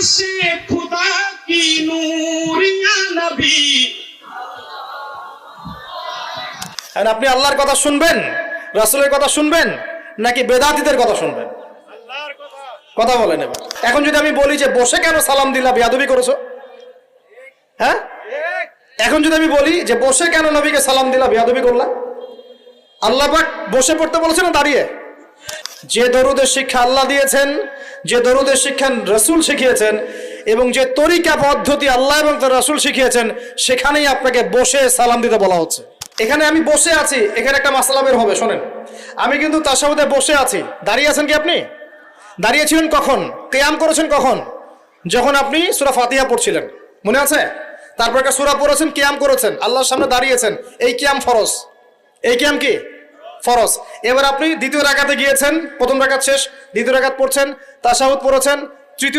से खुदा की नूरिया नबी। আপনি আল্লাহর কথা শুনবেন, রাসূলের কথা শুনবেন, নাকি বেদাতীদের কথা শুনবেন? কথা বলেন এবার। এখন যদি আমি বলি যে বসে কেন সালাম দিলা, বেয়াদবি করেছো? হ্যাঁ, এখন যদি আমি বলি যে বসে কেন নবীকে সালাম দিলা, বেয়াদবি করলা? আল্লাহ পাক বসে পড়তে বলেছেন না দাঁড়িয়ে? যে দরুদের শিক্ষা আল্লাহ দিয়েছেন, যে দরুদের শিক্ষা রাসূল শিখিয়েছেন, এবং যে তরিকা পদ্ধতি আল্লাহ এবং তার রাসূল শিখিয়েছেন, সেখানেই আপনাকে বসে সালাম দিতে বলা হচ্ছে। এখানে আমি বসে আছি, এখানে একটা মাসলা বের হবে, শোনেন। আমি কিন্তু তাশাহুদে বসে আছি। দাঁড়িয়ে আছেন কি আপনি? দাঁড়িয়েছিলেন কখন? কিয়াম করেছেন কখন? যখন আপনি সূরা ফাতিহা পড়ছিলেন, মনে আছে? তারপর একটা সূরা পড়েছেন, কিয়াম করেছেন, আল্লাহর সামনে দাঁড়িয়েছেন। এই কিয়াম ফরজ। এই কিয়াম কি ফরজ। এবার আপনি দ্বিতীয় রাকাতে গিয়েছেন, প্রথম রাকাত শেষ, দ্বিতীয় রাকাত পড়ছেন, তাশাহুদ পড়েছেন,